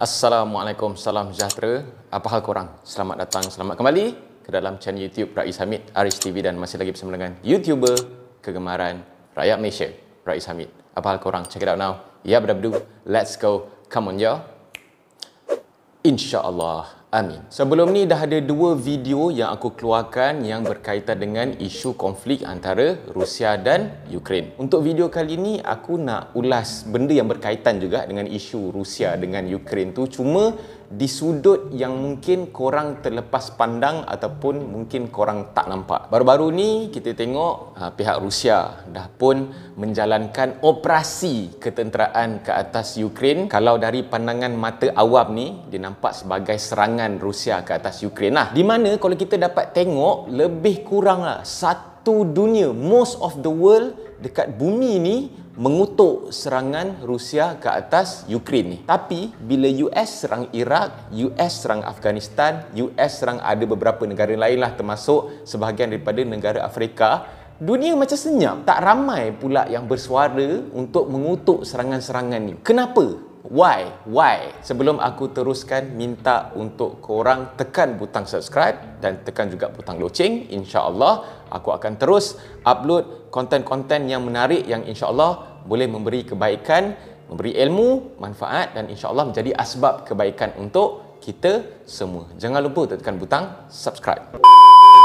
Assalamualaikum, salam sejahtera. Apa hal korang? Selamat datang, selamat kembali ke dalam channel YouTube Rais Hamid, Aris TV, dan masih lagi bersama dengan YouTuber kegemaran rakyat Malaysia, Rais Hamid. Apa hal korang? Check it out now. Ya, berbdu. Let's go. Come on, yo. InsyaAllah. Amin. Sebelum ni dah ada dua video yang aku keluarkan yang berkaitan dengan isu konflik antara Rusia dan Ukraine. Untuk video kali ni aku nak ulas benda yang berkaitan juga dengan isu Rusia dengan Ukraine tu, cuma di sudut yang mungkin korang terlepas pandang ataupun mungkin korang tak nampak. Baru-baru ni kita tengok pihak Rusia dah pun menjalankan operasi ketenteraan ke atas Ukraine. Kalau dari pandangan mata awam ni, dia nampak sebagai serangan Rusia ke atas Ukraine lah. Di mana kalau kita dapat tengok, lebih kurang lah satu dunia, most of the world dekat bumi ni mengutuk serangan Rusia ke atas Ukraine ni. Tapi bila US serang Iraq, US serang Afghanistan, US serang ada beberapa negara lain lah, termasuk sebahagian daripada negara Afrika, dunia macam senyap. Tak ramai pula yang bersuara untuk mengutuk serangan-serangan ni. Kenapa? Why? Sebelum aku teruskan, minta untuk korang tekan butang subscribe dan tekan juga butang loceng. InsyaAllah aku akan terus upload konten-konten yang menarik yang insyaAllah boleh memberi kebaikan, memberi ilmu, manfaat dan insyaAllah menjadi asbab kebaikan untuk kita semua. Jangan lupa tekan butang subscribe.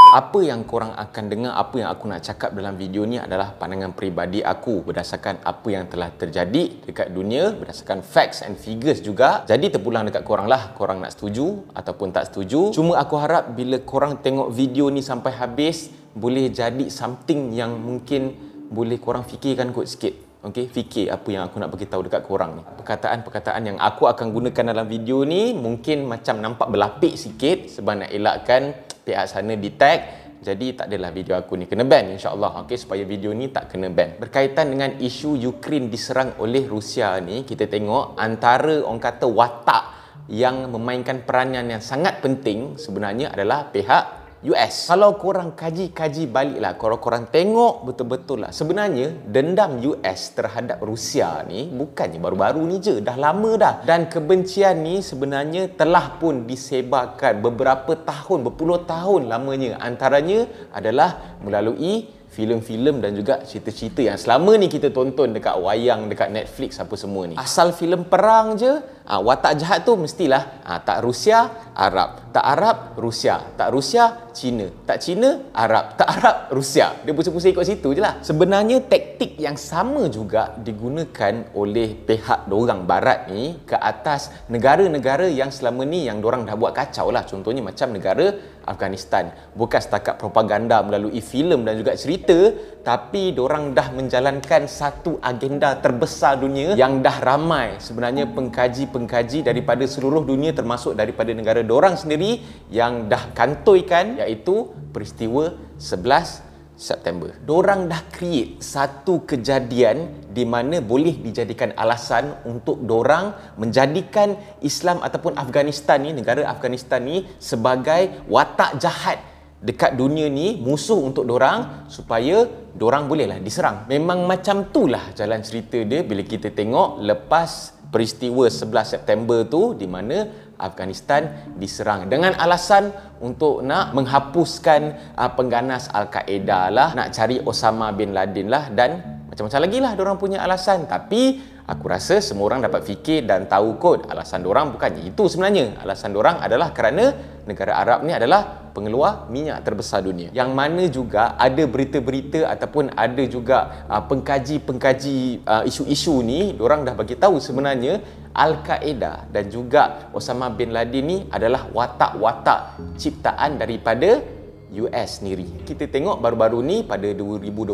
Apa yang korang akan dengar, apa yang aku nak cakap dalam video ni adalah pandangan peribadi aku berdasarkan apa yang telah terjadi dekat dunia, berdasarkan facts and figures juga. Jadi terpulang dekat korang lah, korang nak setuju ataupun tak setuju. Cuma aku harap bila korang tengok video ni sampai habis, boleh jadi something yang mungkin boleh korang fikirkan kot sikit. Okey, fikir apa yang aku nak beritahu dekat korang ni. Perkataan-perkataan yang aku akan gunakan dalam video ni mungkin macam nampak berlapik sikit sebab nak elakkan pihak sana di tag. Jadi tak adalah video aku ni kena ban, insyaAllah. Okey, supaya video ni tak kena ban. Berkaitan dengan isu Ukraine diserang oleh Rusia ni, kita tengok antara orang kata watak yang memainkan peranan yang sangat penting sebenarnya adalah pihak US. Kalau korang kaji-kaji baliklah, kalau korang tengok betul-betul lah, sebenarnya dendam US terhadap Rusia ni bukannya baru-baru ni je, dah lama dah. Dan kebencian ni sebenarnya telah pun disebarkan beberapa tahun, berpuluh tahun lamanya. Antaranya adalah melalui filem-filem dan juga cerita-cerita yang selama ni kita tonton dekat wayang, dekat Netflix apa semua ni. Asal filem perang je, watak jahat tu mestilah tak Rusia, Arab. Tak Arab, Rusia. Tak Rusia, Cina. Tak Cina, Arab. Tak Arab, Rusia. Dia pusing-pusing ikut situ je lah. Sebenarnya taktik yang sama juga digunakan oleh pihak dorang barat ni ke atas negara-negara yang selama ni yang dorang dah buat kacau lah. Contohnya macam negara Afghanistan. Bukan setakat propaganda melalui filem dan juga cerita, tapi dorang dah menjalankan satu agenda terbesar dunia yang dah ramai sebenarnya pengkaji-pengkaji daripada seluruh dunia termasuk daripada negara dorang sendiri yang dah kantoikan, iaitu peristiwa 11 September. Dorang dah create satu kejadian di mana boleh dijadikan alasan untuk dorang menjadikan Islam ataupun Afghanistan ni, negara Afghanistan ni sebagai watak jahat dekat dunia ni, musuh untuk dorang supaya dorang bolehlah diserang. Memang macam itulah jalan cerita dia bila kita tengok lepas peristiwa 11 September tu, di mana Afghanistan diserang dengan alasan untuk nak menghapuskan pengganas Al-Qaeda lah, nak cari Osama bin Laden lah, dan macam-macam lagi lah dorang punya alasan. Tapi aku rasa semua orang dapat fikir dan tahu kot alasan dorang bukannya itu sebenarnya. Alasan dorang adalah kerana negara Arab ni adalah pengeluar minyak terbesar dunia. Yang mana juga ada berita-berita ataupun ada juga pengkaji-pengkaji isu-isu ni, dorang dah bagi tahu sebenarnya Al-Qaeda dan juga Osama bin Laden ni adalah watak-watak ciptaan daripada US sendiri. Kita tengok baru-baru ni pada 2021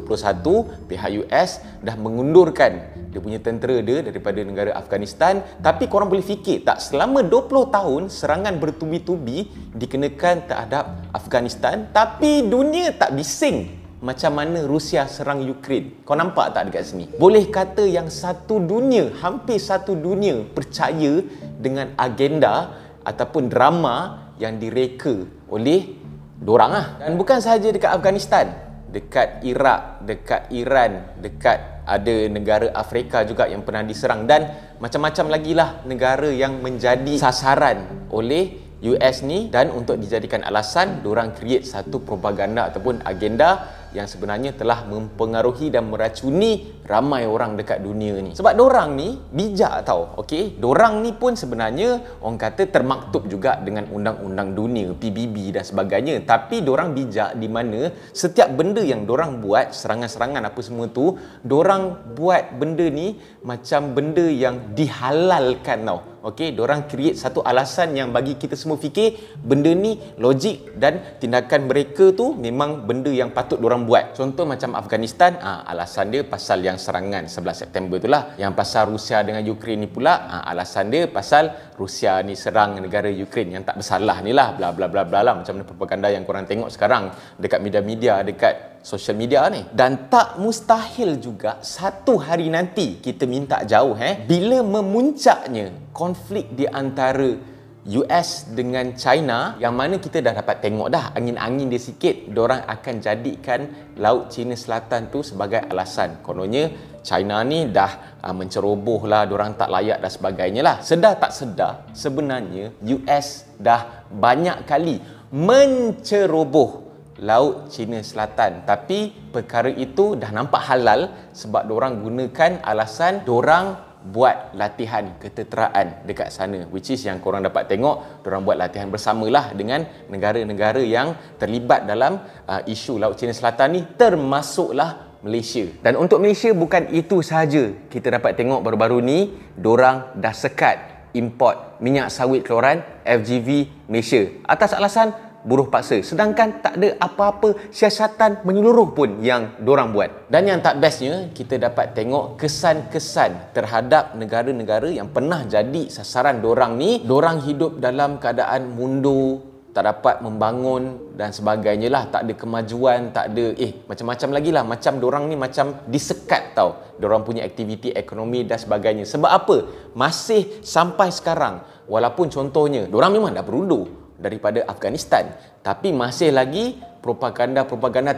pihak US dah mengundurkan dia punya tentera dia daripada negara Afghanistan. Tapi korang boleh fikir tak, selama 20 tahun serangan bertubi-tubi dikenakan terhadap Afghanistan, tapi dunia tak bising macam mana Rusia serang Ukraine. Kau nampak tak dekat sini? Boleh kata yang satu dunia, hampir satu dunia percaya dengan agenda ataupun drama yang direka oleh dorang lah. Dan bukan sahaja dekat Afghanistan, dekat Iraq, dekat Iran, dekat ada negara Afrika juga yang pernah diserang dan macam-macam lagi lah negara yang menjadi sasaran oleh US ni, dan untuk dijadikan alasan diorang create satu propaganda ataupun agenda yang sebenarnya telah mempengaruhi dan meracuni ramai orang dekat dunia ni. Sebab dorang ni bijak tau, okey? Dorang ni pun sebenarnya orang kata termaktub juga dengan undang-undang dunia, PBB dan sebagainya. Tapi dorang bijak di mana setiap benda yang dorang buat, serangan-serangan apa semua tu, dorang buat benda ni macam benda yang dihalalkan tau. Okey, dorang create satu alasan yang bagi kita semua fikir benda ni logik dan tindakan mereka tu memang benda yang patut dorang buat. Contoh macam Afghanistan, alasan dia pasal yang serangan 11 September tu lah. Yang pasal Rusia dengan Ukraine ni pula, alasan dia pasal Rusia ni serang negara Ukraine yang tak bersalah ni lah, bla bla bla bla lah. Macam mana propaganda yang korang tengok sekarang dekat media-media, dekat social media ni. Dan tak mustahil juga satu hari nanti kita minta jauh bila memuncaknya konflik di antara US dengan China, yang mana kita dah dapat tengok dah angin-angin dia sikit, diorang akan jadikan Laut Cina Selatan tu sebagai alasan. Kononnya China ni dah menceroboh lah, diorang tak layak dan sebagainya lah. Sedar tak sedar sebenarnya US dah banyak kali menceroboh Laut Cina Selatan, tapi perkara itu dah nampak halal sebab diorang gunakan alasan diorang buat latihan ketenteraan dekat sana, which is yang korang dapat tengok, diorang buat latihan bersamalah dengan negara-negara yang terlibat dalam isu Laut Cina Selatan ni, termasuklah Malaysia. Dan untuk Malaysia bukan itu sahaja, kita dapat tengok baru-baru ni diorang dah sekat import minyak sawit keluaran FGV Malaysia atas alasan buruh paksa, sedangkan tak ada apa-apa siasatan menyeluruh pun yang dorang buat. Dan yang tak bestnya, kita dapat tengok kesan-kesan terhadap negara-negara yang pernah jadi sasaran dorang ni. Dorang hidup dalam keadaan mundur, tak dapat membangun dan sebagainya lah, tak ada kemajuan, tak ada macam-macam lagi lah. Macam dorang ni macam disekat tau, dorang punya aktiviti ekonomi dan sebagainya. Sebab apa? Masih sampai sekarang, walaupun contohnya dorang memang dah berundur daripada Afghanistan, tapi masih lagi propaganda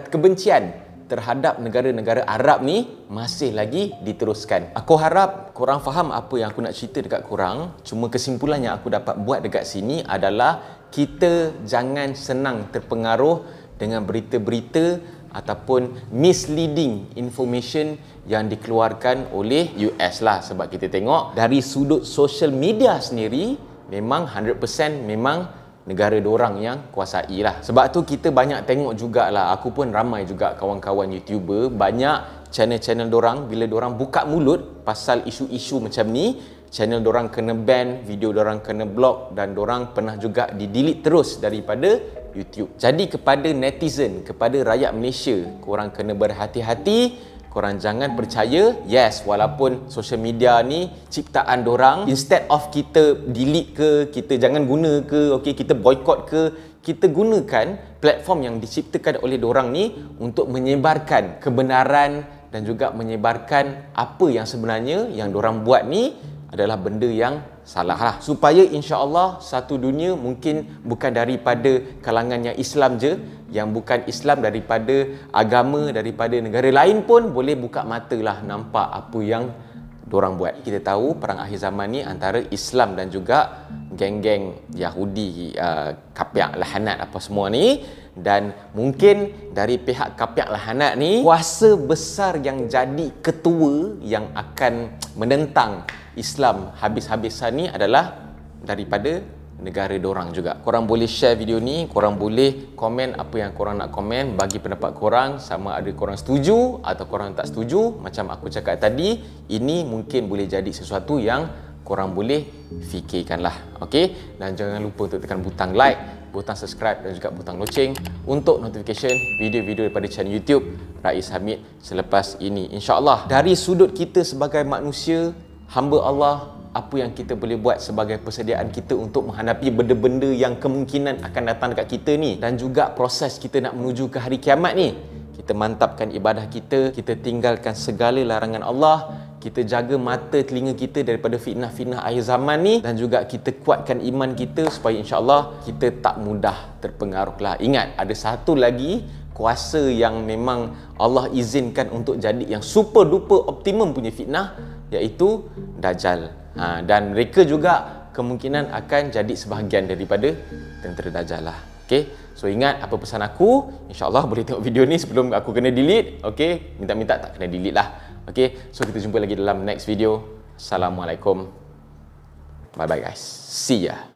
kebencian terhadap negara-negara Arab ni masih lagi diteruskan. Aku harap korang faham apa yang aku nak cerita dekat korang. Cuma kesimpulan yang aku dapat buat dekat sini adalah kita jangan senang terpengaruh dengan berita-berita ataupun misleading information yang dikeluarkan oleh US lah. Sebab kita tengok dari sudut social media sendiri, memang 100% memang negara dorang yang kuasai lah. Sebab tu kita banyak tengok jugalah, aku pun ramai juga kawan-kawan YouTuber, banyak channel-channel dorang bila dorang buka mulut pasal isu-isu macam ni, channel dorang kena ban, video dorang kena block, dan dorang pernah juga di-delete terus daripada YouTube. Jadi kepada netizen, kepada rakyat Malaysia, korang kena berhati-hati. Korang jangan percaya, yes, walaupun social media ni ciptaan dorang, instead of kita delete ke, kita jangan guna ke, okay, kita boycott ke, kita gunakan platform yang diciptakan oleh dorang ni untuk menyebarkan kebenaran dan juga menyebarkan apa yang sebenarnya yang dorang buat ni adalah benda yang salah lah. Supaya insya-Allah satu dunia, mungkin bukan daripada kalangan yang Islam je, yang bukan Islam, daripada agama, daripada negara lain pun boleh buka mata lah nampak apa yang dorang buat. Kita tahu perang akhir zaman ni antara Islam dan juga geng-geng Yahudi, Kapiak Lahanat apa semua ni. Dan mungkin dari pihak Kapiak Lahanat ni, kuasa besar yang jadi ketua yang akan menentang Islam habis-habisan ni adalah daripada negara dorang juga. Korang boleh share video ni, korang boleh komen apa yang korang nak komen, bagi pendapat korang, sama ada korang setuju atau korang tak setuju. Macam aku cakap tadi, ini mungkin boleh jadi sesuatu yang korang boleh fikirkan lah. Okay? Dan jangan lupa untuk tekan butang like, butang subscribe dan juga butang loceng untuk notification video-video daripada channel YouTube Rais Hamid selepas ini. InsyaAllah dari sudut kita sebagai manusia, hamba Allah, apa yang kita boleh buat sebagai persediaan kita untuk menghadapi benda-benda yang kemungkinan akan datang dekat kita ni, dan juga proses kita nak menuju ke hari kiamat ni. Kita mantapkan ibadah kita, kita tinggalkan segala larangan Allah, kita jaga mata telinga kita daripada fitnah-fitnah akhir zaman ni, dan juga kita kuatkan iman kita supaya insya-Allah kita tak mudah terpengaruh lah. Ingat, ada satu lagi kuasa yang memang Allah izinkan untuk jadi yang super duper optimum punya fitnah, iaitu Dajjal. Dan mereka juga kemungkinan akan jadi sebahagian daripada tentera Dajjal lah. Okay? So ingat apa pesan aku, insyaAllah boleh tengok video ni sebelum aku kena delete. Okay? Minta-minta tak kena delete lah. Okay? So kita jumpa lagi dalam next video. Assalamualaikum. Bye bye guys. See ya.